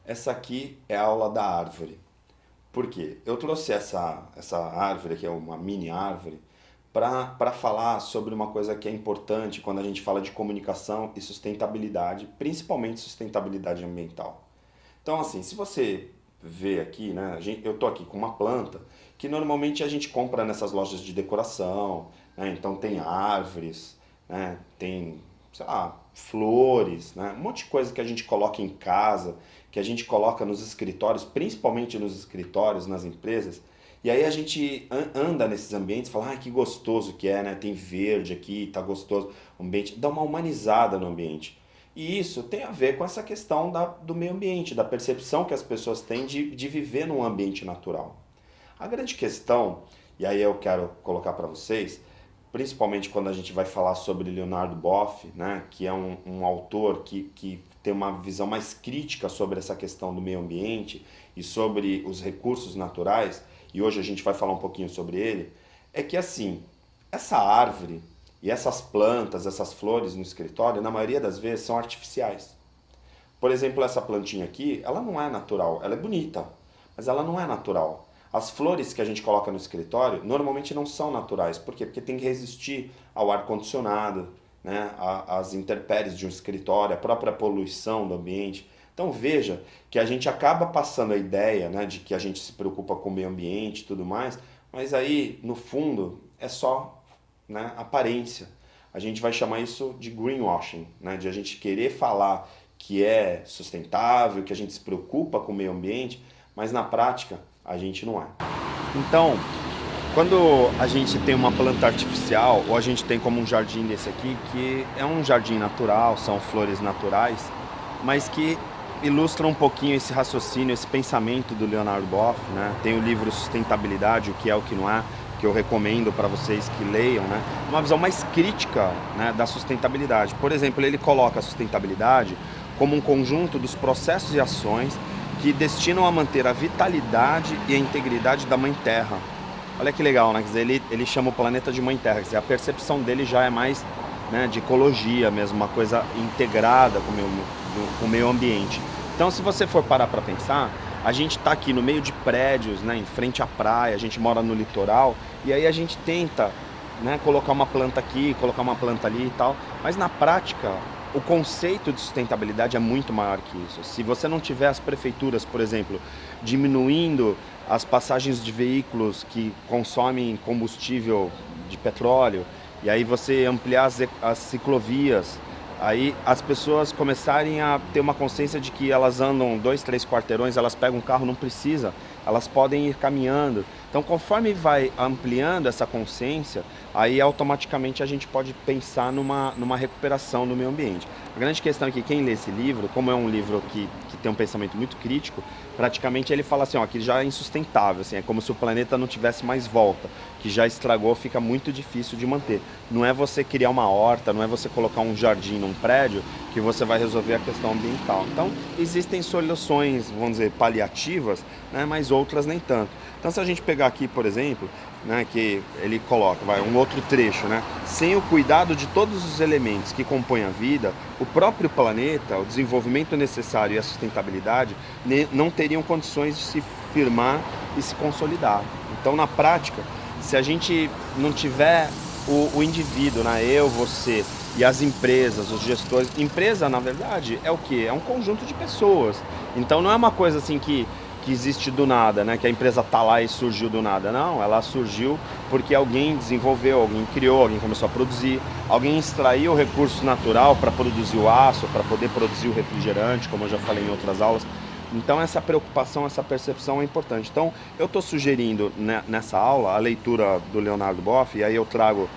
Essa aqui é a aula da árvore. Por quê? Eu trouxe essa árvore, que é uma mini árvore, para falar sobre uma coisa que é importante quando a gente fala de comunicação e sustentabilidade, principalmente sustentabilidade ambiental. Então, assim, se você vê aqui, né, eu tô aqui com uma planta que normalmente a gente compra nessas lojas de decoração, né, então tem árvores, né, tem, sei lá, flores, né, um monte de coisa que a gente coloca em casa, que a gente coloca nos escritórios, principalmente nos escritórios, nas empresas, e aí a gente anda nesses ambientes e fala, ah, que gostoso que é, né, tem verde aqui, tá gostoso, o ambiente, dá uma humanizada no ambiente. E isso tem a ver com essa questão do meio ambiente, da percepção que as pessoas têm de viver num ambiente natural. A grande questão, e aí eu quero colocar para vocês, principalmente quando a gente vai falar sobre Leonardo Boff, né, que é um autor que tem uma visão mais crítica sobre essa questão do meio ambiente e sobre os recursos naturais, e hoje a gente vai falar um pouquinho sobre ele, é que assim, essa árvore e essas plantas, essas flores no escritório, na maioria das vezes são artificiais. Por exemplo, essa plantinha aqui, ela não é natural, ela é bonita, mas ela não é natural. As flores que a gente coloca no escritório normalmente não são naturais. Por quê? Porque tem que resistir ao ar-condicionado, né? Às intempéries de um escritório, à própria poluição do ambiente. Então veja que a gente acaba passando a ideia, né, de que a gente se preocupa com o meio ambiente e tudo mais, mas aí, no fundo, é só, né, aparência. A gente vai chamar isso de greenwashing, né, de a gente querer falar que é sustentável, que a gente se preocupa com o meio ambiente, mas na prática a gente não é. Então, quando a gente tem uma planta artificial, ou a gente tem como um jardim desse aqui, que é um jardim natural, são flores naturais, mas que ilustra um pouquinho esse raciocínio, esse pensamento do Leonardo Boff, né? Tem o livro Sustentabilidade, o que é, o que não é, que eu recomendo para vocês que leiam, né? Uma visão mais crítica, né, da sustentabilidade. Por exemplo, ele coloca a sustentabilidade como um conjunto dos processos e ações que destinam a manter a vitalidade e a integridade da Mãe Terra. Olha que legal, né? Quer dizer, ele chama o planeta de Mãe Terra, quer dizer, a percepção dele já é mais, né, de ecologia mesmo, uma coisa integrada com o meio ambiente. Então, se você for parar para pensar, a gente está aqui no meio de prédios, né, em frente à praia, a gente mora no litoral, e aí a gente tenta, né, colocar uma planta aqui, colocar uma planta ali e tal, mas na prática o conceito de sustentabilidade é muito maior que isso. Se você não tiver as prefeituras, por exemplo, diminuindo as passagens de veículos que consomem combustível de petróleo, e aí você ampliar as ciclovias, aí as pessoas começarem a ter uma consciência de que elas andam 2, 3 quarteirões, elas pegam um carro, não precisa, elas podem ir caminhando. Então, conforme vai ampliando essa consciência, aí automaticamente a gente pode pensar numa recuperação do meio ambiente. A grande questão é que quem lê esse livro, como é um livro que tem um pensamento muito crítico, praticamente ele fala assim, ó, que já é insustentável, assim, é como se o planeta não tivesse mais volta, que já estragou, fica muito difícil de manter. Não é você criar uma horta, não é você colocar um jardim num prédio que você vai resolver a questão ambiental. Então, existem soluções, vamos dizer, paliativas, né, mas outras nem tanto. Então, se a gente pegar aqui, por exemplo, né, que ele coloca, um outro trecho, né, sem o cuidado de todos os elementos que compõem a vida, o próprio planeta, o desenvolvimento necessário e a sustentabilidade não teriam condições de se firmar e se consolidar. Então, na prática, se a gente não tiver o indivíduo, né, eu, você e as empresas, os gestores, empresa, na verdade, é o quê? É um conjunto de pessoas. Então, não é uma coisa assim que existe do nada, né? Que a empresa tá lá e surgiu do nada. Não, ela surgiu porque alguém desenvolveu, alguém criou, alguém começou a produzir, alguém extraiu o recurso natural para produzir o aço, para poder produzir o refrigerante, como eu já falei em outras aulas. Então essa preocupação, essa percepção é importante. Então eu estou sugerindo, né, nessa aula a leitura do Leonardo Boff, e aí eu trago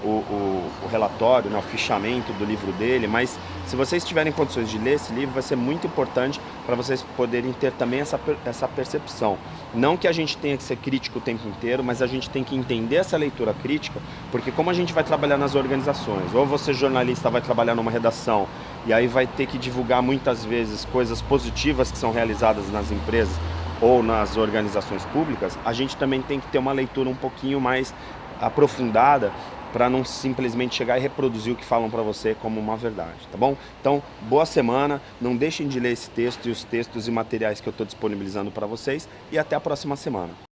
o relatório, né, o fichamento do livro dele, mas se vocês tiverem condições de ler esse livro, vai ser muito importante para vocês poderem ter também essa percepção. Não que a gente tenha que ser crítico o tempo inteiro, mas a gente tem que entender essa leitura crítica, porque como a gente vai trabalhar nas organizações, ou você jornalista vai trabalhar numa redação, e aí vai ter que divulgar muitas vezes coisas positivas que são realizadas nas empresas ou nas organizações públicas, a gente também tem que ter uma leitura um pouquinho mais aprofundada para não simplesmente chegar e reproduzir o que falam para você como uma verdade, tá bom? Então, boa semana, não deixem de ler esse texto e os textos e materiais que eu estou disponibilizando para vocês e até a próxima semana.